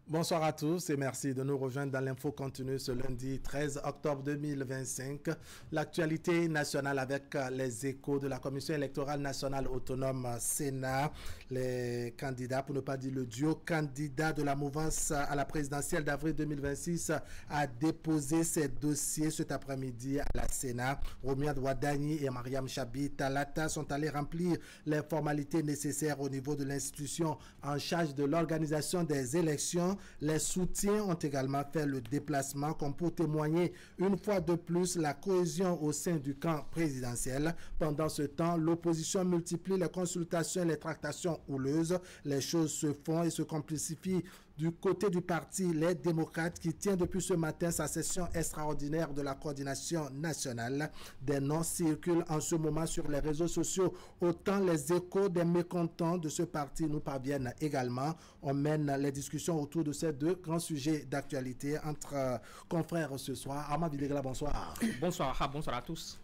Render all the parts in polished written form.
Bonsoir à tous et merci de nous rejoindre dans l'info continue ce lundi 13 octobre 2025. L'actualité nationale avec les échos de la Commission électorale nationale autonome Sénat. Les candidats, pour ne pas dire le duo candidat de la mouvance à la présidentielle d'avril 2026 a déposé ses dossiers cet après-midi à la Sénat. Romiad Wadani et Mariam Chabi Talata sont allés remplir les formalités nécessaires au niveau de l'institution en charge de l'organisation des élections. Les soutiens ont également fait le déplacement comme pour témoigner une fois de plus la cohésion au sein du camp présidentiel. Pendant ce temps, l'opposition multiplie les consultations et les tractations houleuses. Les choses se font et se complexifient du côté du parti Les Démocrates qui tient depuis ce matin sa session extraordinaire de la coordination nationale. Des noms circulent en ce moment sur les réseaux sociaux. Autant les échos des mécontents de ce parti nous parviennent également. On mène les discussions autour de ces deux grands sujets d'actualité entre confrères ce soir. Armand Videgla, bonsoir. Bonsoir, bonsoir à tous.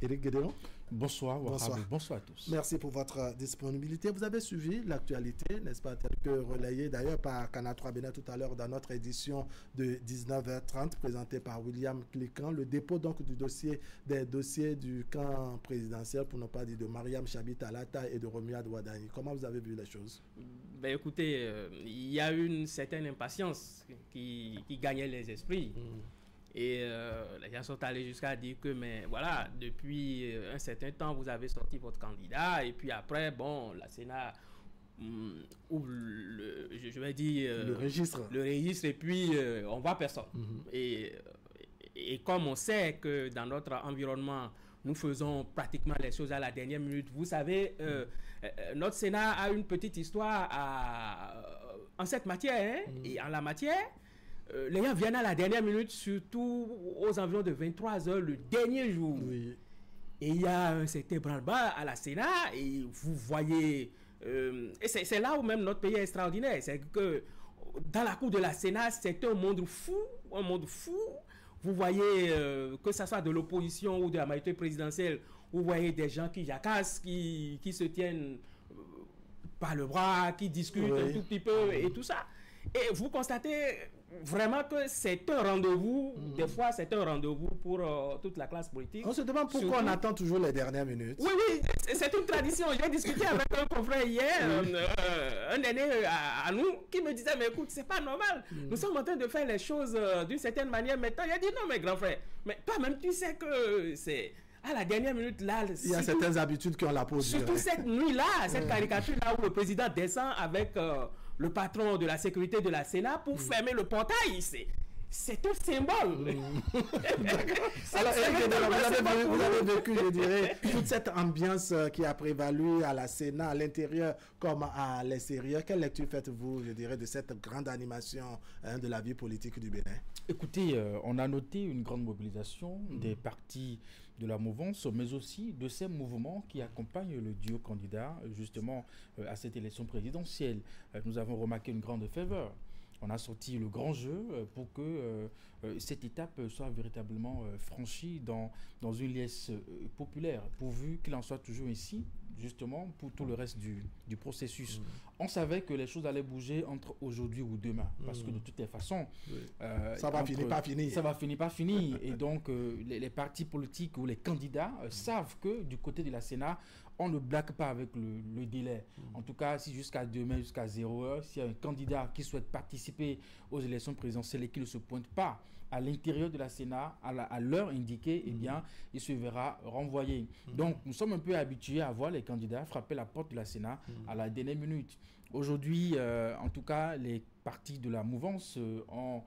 Éric Guédéon. Bonsoir, bonsoir à tous. Merci pour votre disponibilité. Vous avez suivi l'actualité, n'est-ce pas, telle que relayée d'ailleurs par Kana 3 Bénin tout à l'heure dans notre édition de 19h30 présentée par William Cliquant. Le dépôt donc des dossiers du camp présidentiel, pour ne pas dire de Mariam Chabi Talata et de Romiad Wadani. Comment vous avez vu les choses? Ben écoutez, il y a une certaine impatience qui gagnait les esprits. Et les gens sont allés jusqu'à dire que, mais voilà, depuis un certain temps, vous avez sorti votre candidat, et puis après, bon, la Sénat ouvre je vais dire, le registre, et puis on voit personne. Et comme on sait que dans notre environnement, nous faisons pratiquement les choses à la dernière minute, vous savez, notre Sénat a une petite histoire en cette matière, et en la matière, les gens viennent à la dernière minute, surtout aux environs de 23 h le dernier jour. Oui. Et il y a un certain branle-bas à la Sénat, et vous voyez, et c'est là où même notre pays est extraordinaire, c'est que dans la cour de la Sénat, c'est un monde fou. Vous voyez, que ce soit de l'opposition ou de la majorité présidentielle, vous voyez des gens qui jacassent, qui se tiennent par le bras, qui discutent un tout petit peu et tout ça. Et vous constatez vraiment que c'est un rendez-vous, des fois c'est un rendez-vous pour toute la classe politique. On se demande pourquoi on attend toujours les dernières minutes. Oui, c'est une tradition. J'ai discuté avec un confrère hier, un aîné à nous, qui me disait, mais écoute, c'est pas normal. Nous sommes en train de faire les choses d'une certaine manière maintenant. Il a dit, non mais grand frère, mais toi-même tu sais que c'est... À la dernière minute, là... Il y a certaines habitudes qui ont la peau dure. Surtout cette nuit-là, cette caricature-là où le président descend avec le patron de la sécurité de la Sénat pour fermer le portail. C'est un symbole. Alors, vous avez vécu, je dirais, toute cette ambiance qui a prévalu à la Sénat, à l'intérieur comme à l'extérieur. Quelle lecture faites-vous, je dirais, de cette grande animation de la vie politique du Bénin? Écoutez, on a noté une grande mobilisation des partis de la mouvance, mais aussi de ces mouvements qui accompagnent le duo candidat, justement, à cette élection présidentielle. Nous avons remarqué une grande faveur. On a sorti le grand jeu pour que cette étape soit véritablement franchie dans une liesse populaire, pourvu qu'il en soit toujours ainsi, justement, pour tout le reste du processus. On savait que les choses allaient bouger entre aujourd'hui ou demain, parce que de toutes les façons... ça va finir par finir. Ça va finir par finir. Et donc, les partis politiques ou les candidats savent que du côté de la Sénat, on ne blague pas avec le délai. En tout cas, si jusqu'à demain, jusqu'à 0 heure, s'il y a un candidat qui souhaite participer aux élections présidentielles et qui ne se pointe pas à l'intérieur de la Sénat à l'heure indiquée, eh bien, il se verra renvoyé. Donc, nous sommes un peu habitués à voir les candidats frapper la porte de la Sénat à la dernière minute. Aujourd'hui, en tout cas, les partis de la mouvance ont,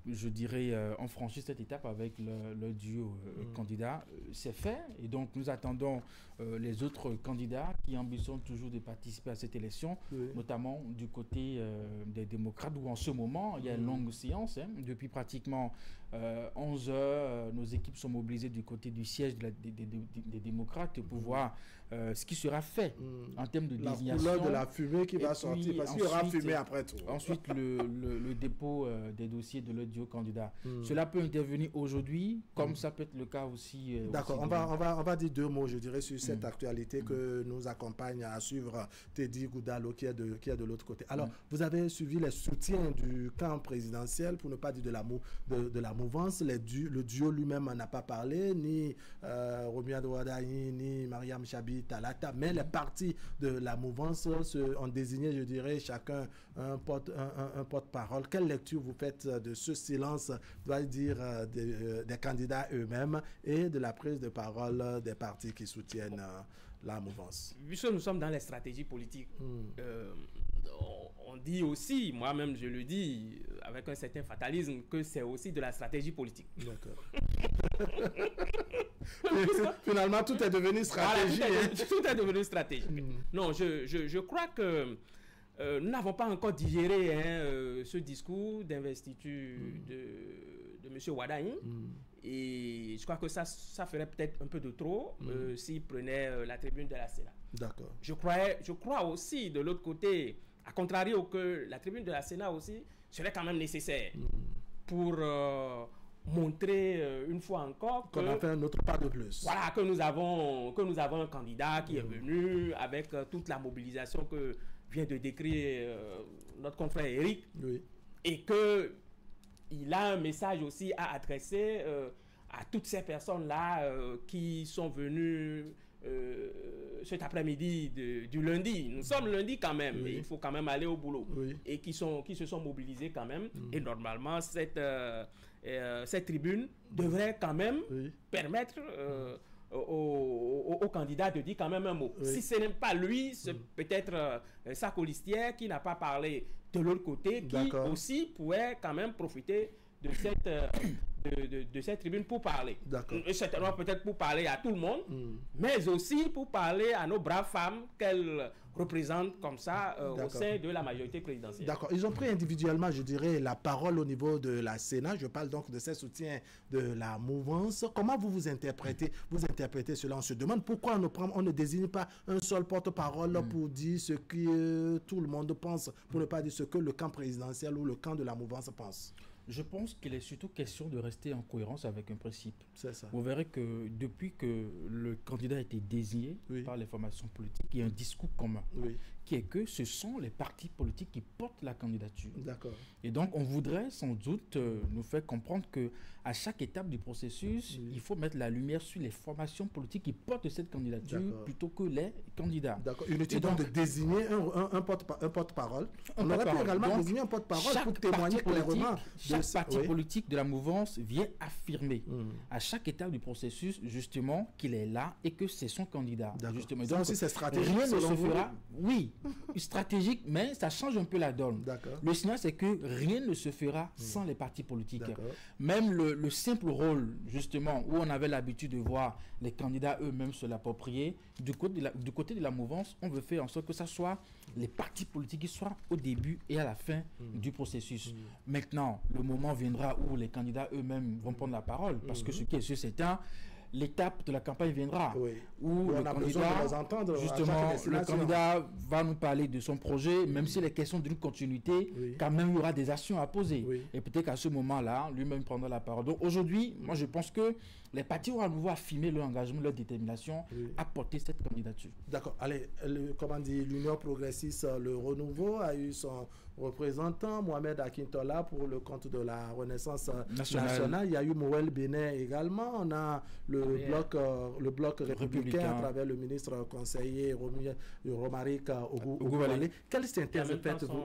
je dirais, ont franchi cette étape avec le duo candidat. C'est fait, et donc nous attendons les autres candidats qui ambitionnent toujours de participer à cette élection, notamment du côté des démocrates, où en ce moment, il y a une longue séance. Depuis pratiquement 11 heures, nos équipes sont mobilisées du côté du siège des démocrates pour voir ce qui sera fait en termes de désignation. La couleur de la fumée qui va sortir, parce qu'il y aura fumée après tout. Ensuite, le dépôt des dossiers de l'audio candidat. Cela peut intervenir aujourd'hui, comme ça peut être le cas aussi. D'accord, on va dire 2 mots, je dirais, sur cette actualité que nous accompagne à suivre Teddy Goudalo, qui est de l'autre côté. Alors, vous avez suivi les soutiens du camp présidentiel, pour ne pas dire de la mouvance. Le duo lui-même n'a pas parlé, ni Romia Douadaï, ni Mariam Chabi Talata, mais les partis de la mouvance ont désigné, je dirais, chacun un porte-parole. Quelle lecture vous faites de ce silence, dois dire, des candidats eux-mêmes et de la prise de parole des partis qui soutiennent la mouvance? Puisque nous sommes dans les stratégies politiques, on dit aussi, moi-même je le dis, avec un certain fatalisme, que c'est aussi de la stratégie politique. D'accord. Finalement, tout est devenu stratégie. Voilà, tout est devenu stratégique. Non, je crois que nous n'avons pas encore digéré ce discours d'investiture de M. Wadaï. Et je crois que ça ferait peut-être un peu de trop s'il prenait la tribune de la Sénat. D'accord. Je crois aussi, de l'autre côté, à contrario, que la tribune de la Sénat aussi serait quand même nécessaire pour montrer une fois encore qu'on a fait un autre pas de plus. Voilà, que nous avons un candidat qui est venu avec toute la mobilisation que vient de décrire notre confrère Eric, et que il a un message aussi à adresser à toutes ces personnes-là qui sont venues cet après-midi du lundi. Nous sommes lundi quand même, et il faut quand même aller au boulot, et qui se sont mobilisés quand même. Et normalement, cette tribune devrait quand même permettre au candidat de dire quand même un mot. Si ce n'est pas lui, c'est peut-être sa colistière qui n'a pas parlé de l'autre côté, qui aussi pourrait quand même profiter de cette tribune pour parler. Certainement peut-être pour parler à tout le monde, mais aussi pour parler à nos braves femmes qu'elles représentent comme ça au sein de la majorité présidentielle. D'accord. Ils ont pris individuellement, je dirais, la parole au niveau de la Sénat. Je parle donc de ces soutiens de la mouvance. Comment vous interprétez cela? On se demande pourquoi on ne désigne pas un seul porte-parole pour dire ce que tout le monde pense, pour ne pas dire ce que le camp présidentiel ou le camp de la mouvance pense. Je pense qu'il est surtout question de rester en cohérence avec un principe. C'est ça. Vous verrez que depuis que le candidat a été désigné par les formations politiques, il y a un discours commun qui est que ce sont les partis politiques qui portent la candidature. D'accord. Et donc, on voudrait sans doute nous faire comprendre qu'à chaque étape du processus, il faut mettre la lumière sur les formations politiques qui portent cette candidature plutôt que les candidats. D'accord. Inutile donc de désigner un porte-parole. On aurait pu également désigner un porte-parole pour témoigner clairement. Chaque parti politique de la mouvance vient affirmer à chaque étape du processus justement qu'il est là et que c'est son candidat. Justement. Donc aussi c'est stratégique. Rien ne se fera. Oui, stratégique, mais ça change un peu la donne. Le signal, c'est que rien ne se fera sans les partis politiques. Même le simple rôle, justement, où on avait l'habitude de voir les candidats eux-mêmes se l'approprier, du côté de la mouvance, on veut faire en sorte que ce soit les partis politiques qui soient au début et à la fin du processus. Maintenant, le moment viendra où les candidats eux-mêmes vont prendre la parole, parce que ce qui est sûr, c'est l'étape de la campagne viendra, où le candidat, justement, le candidat va nous parler de son projet, même si les questions d'une continuité, quand même il y aura des actions à poser. Et peut-être qu'à ce moment-là, lui-même prendra la parole. Donc aujourd'hui, moi je pense que les partis vont à nouveau affirmer leur engagement, leur détermination à porter cette candidature. D'accord. Allez, l'Union progressiste, le Renouveau, a eu son représentant, Mohamed Akintola, pour le compte de la Renaissance nationale. Il y a eu Moël Bénet également. On a le bloc républicain à travers le ministre conseiller Romaric Ogouvale. Quelle synthèse faites-vous?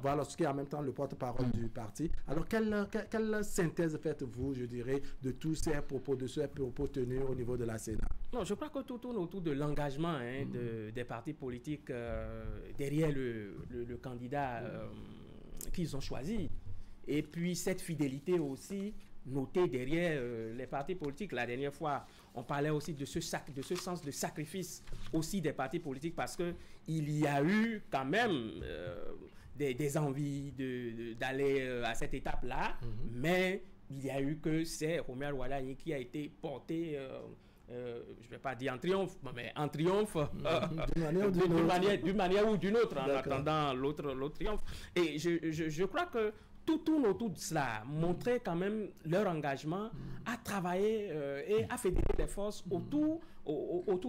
Voilà, ce qui est en même temps le porte-parole du parti. Alors, quelle synthèse faites-vous, je dirais, de tous ces propos tenus au niveau de la Sénat? Non, je crois que tout tourne autour de l'engagement des partis politiques derrière le candidat qu'ils ont choisi. Et puis cette fidélité aussi notée derrière les partis politiques. La dernière fois, on parlait aussi de ce sens de sacrifice aussi des partis politiques, parce qu'il y a eu quand même des envies d'aller à cette étape-là, mais il y a eu que c'est Romia Wadaï qui a été porté je ne vais pas dire en triomphe, mais en triomphe, d'une manière ou d'une autre, en attendant l'autre triomphe. Et je crois que tout tourne autour de cela, montrer quand même leur engagement à travailler et à fédérer les forces autour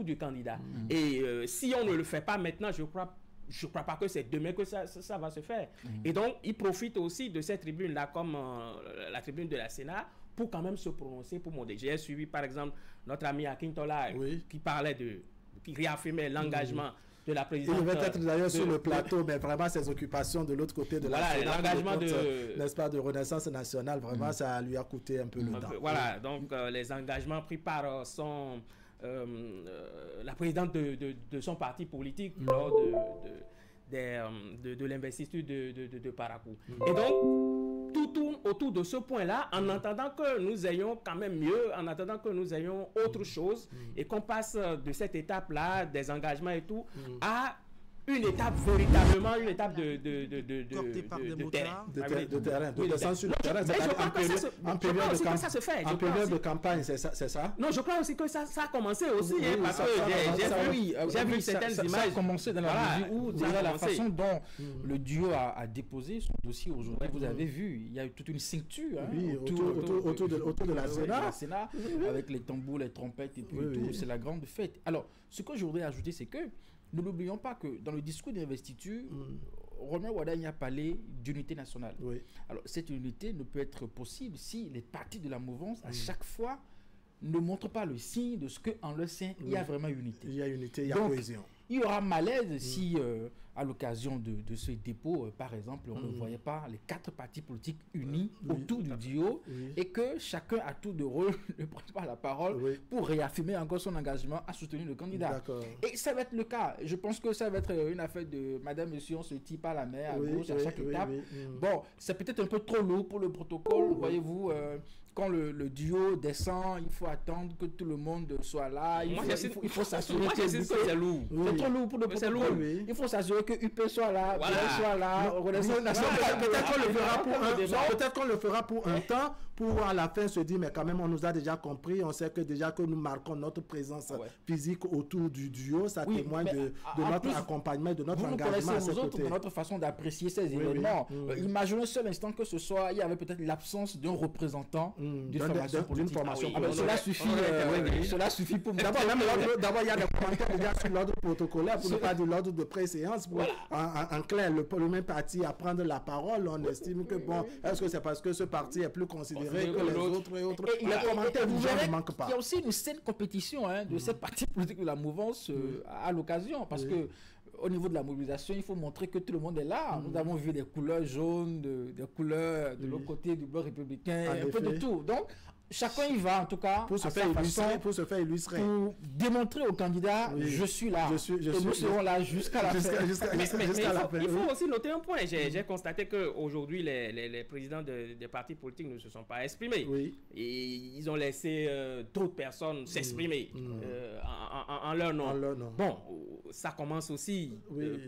du candidat. Et si on ne le fait pas maintenant, je crois pas que c'est demain que ça va se faire. Et donc, ils profitent aussi de cette tribune-là, comme la tribune de la Sénat, pour quand même se prononcer pour mon J'ai suivi, par exemple, notre ami Akintola, qui réaffirmait l'engagement de la présidente. Il devait être d'ailleurs sur le plateau, mais vraiment ses occupations de l'autre côté de la Sénat, l'engagement n'est-ce pas, de Renaissance nationale, vraiment, ça lui a coûté un peu le temps. Voilà, donc les engagements pris par la présidente de son parti politique lors de l'investiture de Parakou. Et donc, tout tourne autour de ce point-là, en attendant que nous ayons quand même mieux, en attendant que nous ayons autre chose, et qu'on passe de cette étape-là, des engagements et tout, à une étape véritablement, une étape de terrain. De descendre sur le terrain. En période de campagne, c'est ça? Non, je crois aussi que ça a commencé aussi, parce que j'ai vu certaines images. Ça a commencé dans la mesure où, déjà, la façon dont le duo a déposé son dossier aujourd'hui, vous avez vu, il y a eu toute une ceinture autour de la Sénat, avec les tambours, les trompettes et puis tout. C'est la grande fête. Alors, ce que je voudrais ajouter, c'est que nous n'oublions pas que dans le discours d'investiture, Romain Wardani a parlé d'unité nationale. Alors, cette unité ne peut être possible si les partis de la mouvance, à chaque fois, ne montrent pas le signe de ce qu'en leur sein, il y a vraiment unité. Il y a unité, il y a cohésion. Il y aura malaise si, à l'occasion de ce dépôt, par exemple, on ne voyait pas les 4 partis politiques unis autour du duo et que chacun à tour de rôle ne prend pas la parole pour réaffirmer encore son engagement à soutenir le candidat. Et ça va être le cas. Je pense que ça va être une affaire de madame, monsieur, on se tire par la main à gauche à chaque étape. Bon, c'est peut-être un peu trop lourd pour le protocole, voyez-vous. Quand le duo descend, il faut attendre que tout le monde soit là. Il faut s'assurer que c'est lourd. C'est trop lourd pour le protocole. Il faut s'assurer que UP soit là, soit là. Peut-être qu'on le fera pour un temps, pour à la fin se dire, mais quand même, on nous a déjà compris. On sait que déjà que nous marquons notre présence physique autour du duo. Ça témoigne de notre accompagnement, de notre engagement à ce côté. De notre façon d'apprécier ces événements. Imaginez un seul instant que ce soit, il y avait peut-être l'absence d'un représentant d'une formation. Cela suffit pour d'abord il y a des commentaires déjà sur l'ordre protocolaire pour ne pas dire l'ordre de préséance. En clair, le même parti à prendre la parole, on estime que est-ce que c'est parce que ce parti est plus considéré que les autres et autres. Les commentaires ne manquent pas. Il y a aussi une saine compétition de ces partis politiques de la mouvance à l'occasion, parce que au niveau de la mobilisation, il faut montrer que tout le monde est là. Nous avons vu des couleurs jaunes, des couleurs de l'autre côté du bloc républicain, un peu de tout. Donc, chacun y va, en tout cas, pour se faire illustrer. Pour démontrer au candidat, je suis là. Et nous serons là jusqu'à la fin. Il faut aussi noter un point. J'ai constaté qu'aujourd'hui, les présidents des partis politiques ne se sont pas exprimés. Et ils ont laissé d'autres personnes s'exprimer en leur nom. Bon, ça commence aussi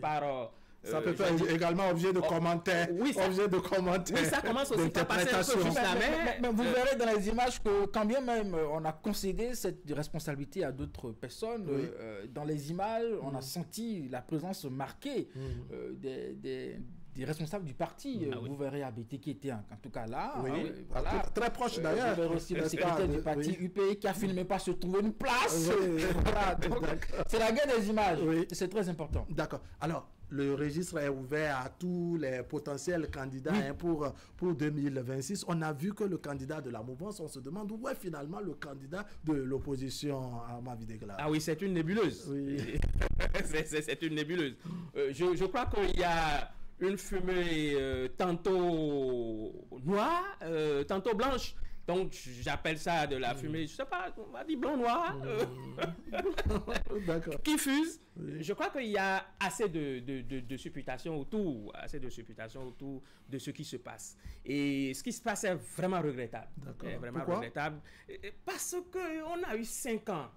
par... ça peut faire également objet de commentaires. Oui, ça commence aussi par passer un peu juste la main. Mais vous verrez dans les images que quand bien même on a concédé cette responsabilité à d'autres personnes, dans les images, on a senti la présence marquée des responsables du parti. Vous verrez ABT qui était en tout cas là. Très proche d'ailleurs. Vous verrez aussi le secrétaire du parti UP qui a fini même pas se trouver une place. C'est la guerre des images. C'est très important. D'accord. Alors, le registre est ouvert à tous les potentiels candidats pour 2026. On a vu que le candidat de la mouvance, on se demande où est finalement le candidat de l'opposition à Mavidegla. Ah oui, c'est une nébuleuse. C'est une nébuleuse. Je crois qu'il y a une fumée tantôt noire, tantôt blanche. Donc, j'appelle ça de la fumée, je sais pas, on va dire blanc-noir, qui fuse. Je crois qu'il y a assez de supputation autour, de ce qui se passe. Et ce qui se passe est vraiment regrettable. Pourquoi? Regrettable. Parce qu'on a eu 5 ans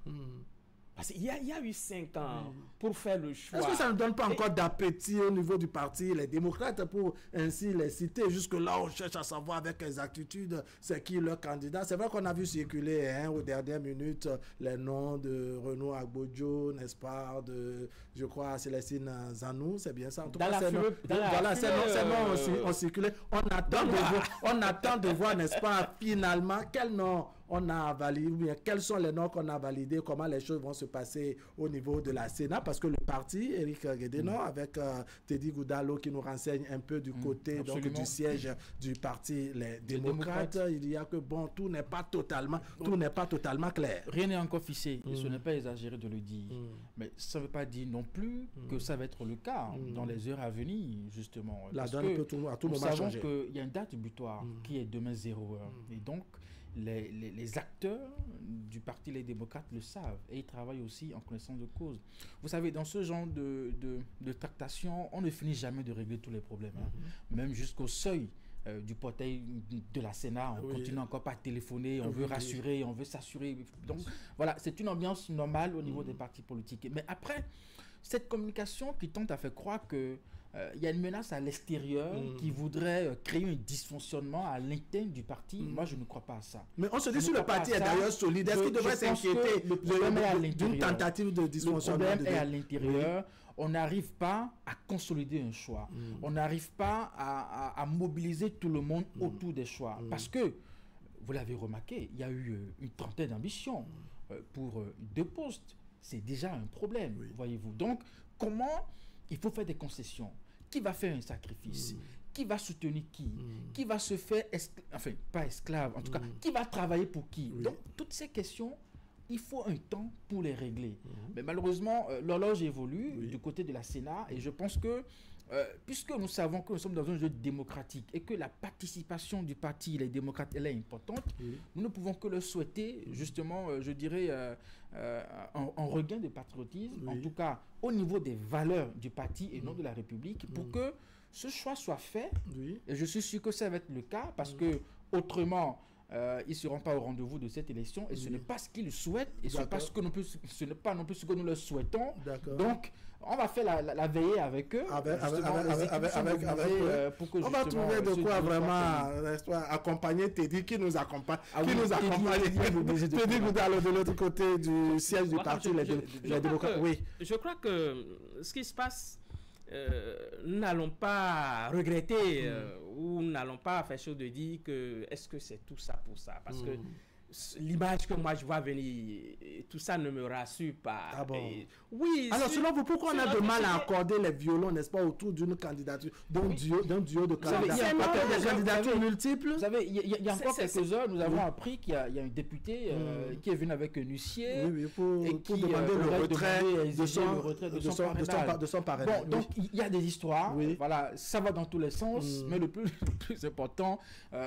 Parce qu'il y a eu 5 ans pour faire le choix. Est-ce que ça ne donne pas encore d'appétit au niveau du parti, les démocrates, pour ainsi les citer? Jusque-là, on cherche à savoir avec exactitude c'est qui leur candidat. C'est vrai qu'on a vu circuler aux dernières minutes les noms de Renaud Agbodjo, n'est-ce pas, de, je crois, Célestine Zanou, c'est bien ça. En tout cas, ces noms ont circulé. On attend de voir, n'est-ce pas, finalement, quel nom on a validé, ou bien quels sont les noms qu'on a validés, comment les choses vont se passer au niveau de la Sénat, parce que le parti, Éric Guédénon, avec Teddy Goudalo qui nous renseigne un peu du côté donc, du siège du parti Les Démocrates, il y a que bon, tout n'est pas totalement clair. Rien n'est encore fiché, et ce n'est pas exagéré de le dire. Mais ça ne veut pas dire non plus que ça va être le cas dans les heures à venir, justement. La donne peut à tout moment changer. Nous savons qu'il y a une date butoir qui est demain 0 heure. Et donc, les acteurs du parti Les Démocrates le savent et ils travaillent aussi en connaissance de cause. Vous savez, dans ce genre de tractation, on ne finit jamais de régler tous les problèmes. Même jusqu'au seuil du portail de la Sénat, on continue encore pas à téléphoner, on veut rassurer, on veut s'assurer. Donc voilà, c'est une ambiance normale au niveau des partis politiques. Mais après, cette communication qui tente à faire croire que il y a une menace à l'extérieur qui voudrait créer un dysfonctionnement à l'interne du parti. Moi, je ne crois pas à ça. Mais on se dit si le parti est d'ailleurs solide, est-ce qu'il devrait s'inquiéter d'une tentative de dysfonctionnement? Le problème est à l'intérieur. On n'arrive pas à consolider un choix. On n'arrive pas à mobiliser tout le monde autour des choix. Parce que, vous l'avez remarqué, il y a eu une trentaine d'ambitions pour 2 postes. C'est déjà un problème, voyez-vous. Donc, comment il faut faire des concessions? Qui va faire un sacrifice? Qui va soutenir qui? Qui va se faire, enfin, pas esclave, en tout cas, qui va travailler pour qui? Donc, toutes ces questions, il faut un temps pour les régler. Mais malheureusement, l'horloge évolue du côté de la Sénat et je pense que, puisque nous savons que nous sommes dans un jeu démocratique et que la participation du parti, les démocrates, elle est importante, nous ne pouvons que le souhaiter, justement, je dirais, un regain de patriotisme, en tout cas au niveau des valeurs du parti et non de la République, pour que ce choix soit fait. Et je suis sûr que ça va être le cas, parce que autrement, ils ne seront pas au rendez-vous de cette élection et ce n'est pas ce qu'ils souhaitent et ce n'est pas non plus ce que nous leur souhaitons. Donc, on va faire la veillée avec eux. Avec eux. On va trouver de quoi vraiment accompagner Teddy qui nous accompagne. Teddy Goudalo de l'autre côté du siège du parti Les Démocrates. Je crois que ce qui se passe, nous n'allons pas regretter ou n'allons pas faire chose de dire que est-ce que c'est tout ça pour ça, parce que l'image que moi je vois venir, tout ça ne me rassure pas. Ah bon? Oui. Alors selon vous, pourquoi on a de mal à accorder les violons, n'est-ce pas, autour d'une candidature, d'un duo de candidats? Il y a des candidatures multiples. Vous savez, il y a encore quelques heures, nous avons appris qu'il y a un député qui est venu avec un huissier pour demander le retrait de son parrainage. Bon, donc il y a des histoires. Voilà, ça va dans tous les sens, mais le plus important,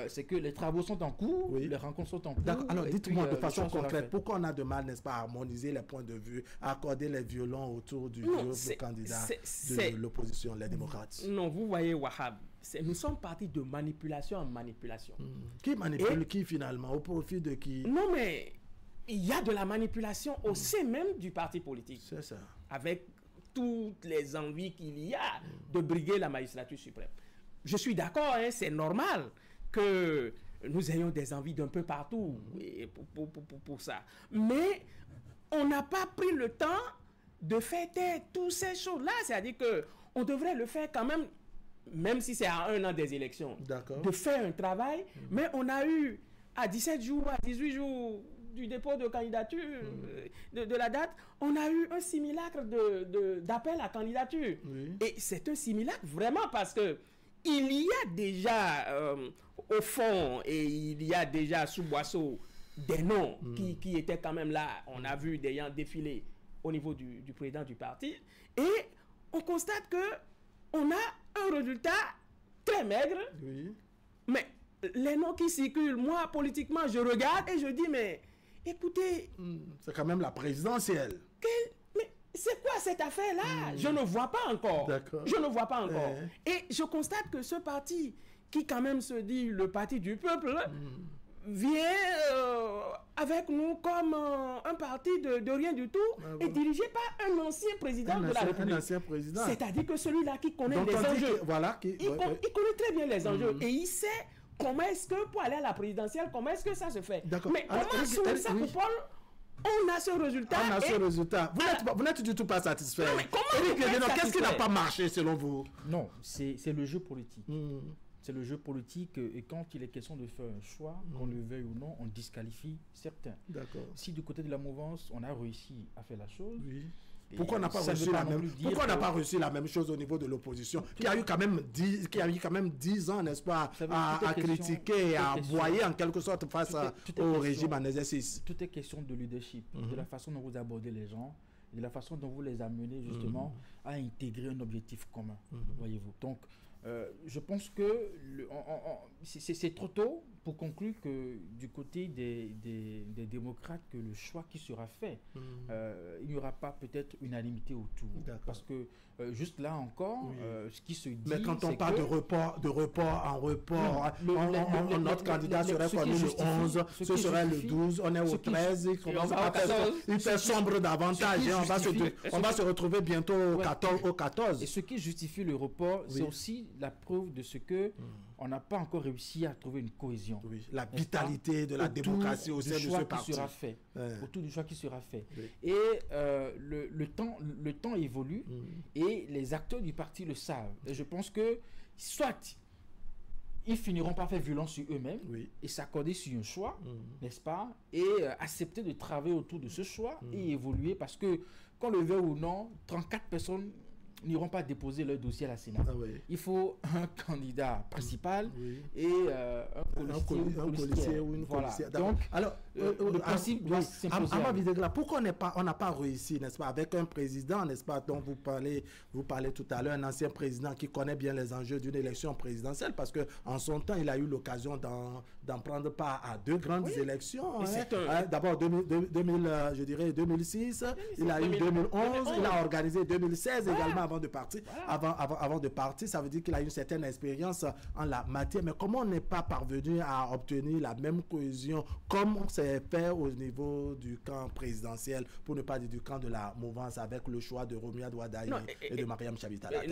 c'est que les travaux sont en cours, les rencontres sont en cours. D'accord. Alors, dites-moi de façon concrète, pourquoi on a de mal, n'est-ce pas, à harmoniser les points de vue, à accorder les violons autour du duo de candidats de l'opposition, les démocrates? Non, vous voyez, Wahab, nous sommes partis de manipulation en manipulation. Qui manipule qui finalement? Au profit de qui? Non, mais il y a de la manipulation au sein même du parti politique. C'est ça. Avec toutes les envies qu'il y a de briguer la magistrature suprême. Je suis d'accord, hein, c'est normal que nous ayons des envies d'un peu partout pour ça. Mais on n'a pas pris le temps de faire taire toutes ces choses-là. C'est-à-dire qu'on devrait le faire quand même si c'est à 1 an des élections, de faire un travail. Mais on a eu à 17 jours, à 18 jours du dépôt de candidature, de la date, on a eu un simulacre d'appel à candidature. Et c'est un simulacre vraiment parce que il y a déjà au fond et il y a déjà sous boisseau des noms qui étaient quand même là. On a vu des gens défiler au niveau du président du parti et on constate que on a un résultat très maigre. Mais les noms qui circulent, moi politiquement je regarde et je dis mais écoutez, c'est quand même la présidentielle. Mais c'est quoi cette affaire-là? Je ne vois pas encore. Je ne vois pas encore. Et je constate que ce parti, qui quand même se dit le parti du peuple, vient avec nous comme un parti de rien du tout et dirigé par un ancien président de la République. Un ancien président. C'est-à-dire que celui-là qui connaît Donc, les enjeux. il connaît très bien les enjeux et il sait comment est-ce que pour aller à la présidentielle, comment est-ce que ça se fait. Mais comment sous sa coupole, on a ce résultat. On a ce résultat. Vous n'êtes du tout pas satisfait. Non, mais comment qu'est-ce qui n'a pas marché selon vous? Non, c'est le jeu politique. C'est le jeu politique et quand il est question de faire un choix, qu'on le veuille ou non, on disqualifie certains. D'accord. Si du côté de la mouvance, on a réussi à faire la chose. Oui. Pourquoi on n'a pas reçu la même chose au niveau de l'opposition qui a eu quand même 10 ans, n'est-ce pas, à critiquer et à aboyer en quelque sorte face au régime en exercice. Tout est question de leadership, de la façon dont vous abordez les gens, de la façon dont vous les amenez justement à intégrer un objectif commun, voyez-vous. Donc, je pense que c'est trop tôt pour conclure que du côté des démocrates, que le choix qui sera fait, il n'y aura pas peut-être unanimité autour. Parce que juste là encore, ce qui se dit... Mais quand on parle de report en report, notre candidat serait connu le 11, ce serait le 12, on est au 13, il fait sombre davantage, et on va se retrouver bientôt au 14. Et ce qui justifie le report, c'est aussi la preuve de ce que on n'a pas encore réussi à trouver une cohésion. Oui, la vitalité de la démocratie au sein de ce parti. Autour du choix qui sera fait. Oui. Et le temps évolue et les acteurs du parti le savent. Et je pense que soit ils finiront par faire violence sur eux-mêmes et s'accorder sur un choix, n'est-ce pas, et accepter de travailler autour de ce choix et évoluer parce que, qu'on le veuille ou non, 34 personnes n'iront pas déposer leur dossier à la Sénat. Il faut un candidat principal et un policier ou une policière. Donc, alors, le principe doit s'imposer. Pourquoi on n'a pas réussi, n'est-ce pas, avec un président, n'est-ce pas, dont vous parlez tout à l'heure, un ancien président qui connaît bien les enjeux d'une élection présidentielle, parce qu'en son temps, il a eu l'occasion d'en prendre part à 2 grandes élections. D'abord, 2006, il a eu 2011, il a organisé 2016 également avant de partir. Avant de partir, ça veut dire qu'il a une certaine expérience en la matière. Mais comment on n'est pas parvenu à obtenir la même cohésion comme on s'est fait au niveau du camp présidentiel, pour ne pas dire du camp de la mouvance, avec le choix de Roumia Douadaï et de Mariam Chabi-Talata?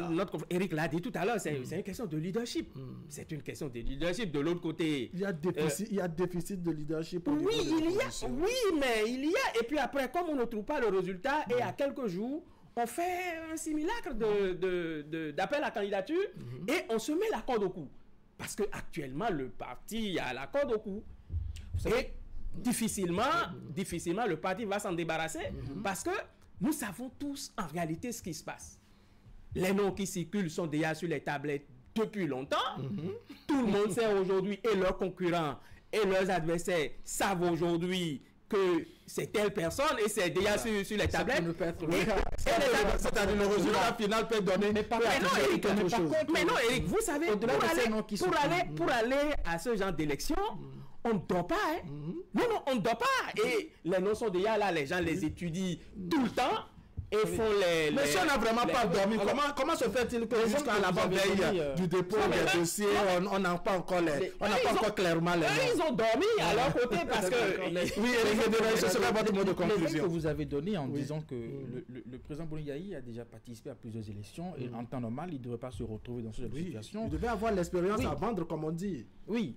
Eric l'a dit tout à l'heure, c'est une question de leadership. C'est une question de leadership. De l'autre côté, il y a déficit de leadership. Mais il y a. Et puis après, comme on ne trouve pas le résultat, et à quelques jours, on fait un simulacre d'appel à candidature et on se met la corde au cou. Parce qu'actuellement, le parti a la corde au cou. Et difficilement, le parti va s'en débarrasser parce que nous savons tous en réalité ce qui se passe. Les noms qui circulent sont déjà sur les tablettes depuis longtemps. Tout le monde sait aujourd'hui, et leurs concurrents et leurs adversaires savent aujourd'hui que c'est telle personne et c'est déjà sur les tablettes. C'est-à-dire le résultat final peut donner. Mais non, Eric, vous savez, pour aller à ce genre d'élection, on ne dort pas. Non, on ne dort pas. Et les noms sont déjà là, les gens les étudient tout le temps. Et font mais si on n'a vraiment pas dormi, comment se fait-il que jusqu'à la veille du dépôt des dossiers, on n'a pas encore clairement les noms? Ils ont dormi à leur côté parce que... Oui, ce serait votre mot de conclusion. Que vous avez donné en disant que le président Bolingayi a déjà participé à plusieurs élections et en temps normal, il ne devrait pas se retrouver dans cette situation. Il devait avoir l'expérience à vendre, comme on dit. Oui,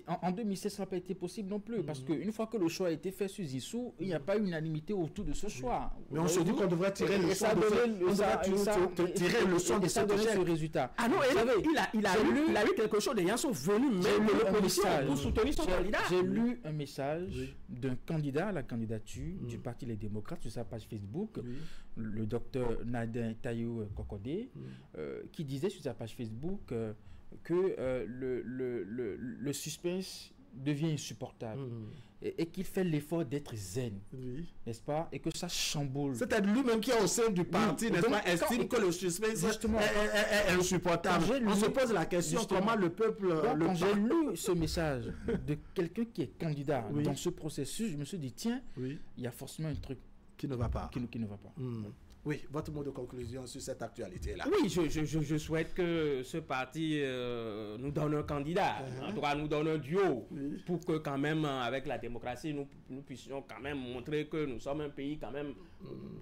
en 2016, ça n'a pas été possible non plus parce qu'une fois que le choix a été fait sur Zissou, il n'y a pas eu unanimité autour de ce choix. Mais on se dit qu'on devrait tirer le son de ce résultat. Ah non, il a eu quelque chose, les gens sont venus même de l'opposition pour soutenir son candidat. J'ai lu un message d'un candidat à la candidature du Parti Les Démocrates sur sa page Facebook, le docteur Nadin Tayou Kokodé, qui disait sur sa page Facebook que le suspense devient insupportable et qu'il fait l'effort d'être zen, n'est-ce pas, et que ça chamboule. C'est-à-dire lui-même qui est au sein du parti, n'est-ce pas, estime que le suspense est insupportable. On se pose la question comment le peuple... Quand j'ai lu ce message de quelqu'un qui est candidat dans ce processus, je me suis dit, tiens, il y a forcément un truc qui ne va pas. Qui ne va pas. Oui, votre mot de conclusion sur cette actualité-là. Oui, je souhaite que ce parti nous donne un candidat, en tout cas nous donne un duo, pour que quand même, avec la démocratie, nous puissions quand même montrer que nous sommes un pays quand même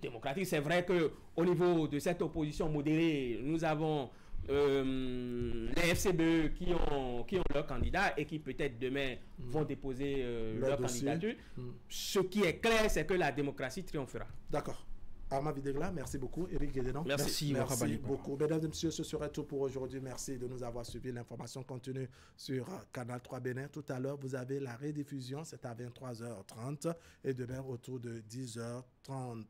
démocratique. C'est vrai qu'au niveau de cette opposition modérée, nous avons les FCBE qui ont leur candidat et qui peut-être demain vont déposer leur candidature. Ce qui est clair, c'est que la démocratie triomphera. D'accord. Armand Videgla, merci beaucoup. Éric Guédénon, merci beaucoup. Mesdames et messieurs, ce serait tout pour aujourd'hui. Merci de nous avoir suivi. L'information continue sur Canal 3 Bénin. Tout à l'heure, vous avez la rediffusion, c'est à 23h30 et demain autour de 10h30.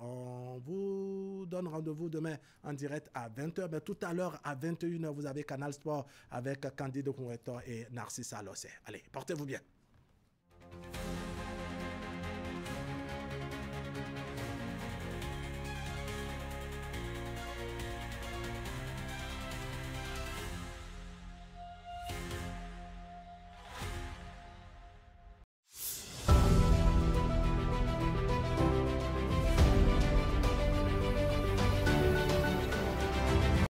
On vous donne rendez-vous demain en direct à 20h. Mais tout à l'heure, à 21h, vous avez Canal Sport avec Candide Conrector et Narcisse Alossé. Allez, portez-vous bien.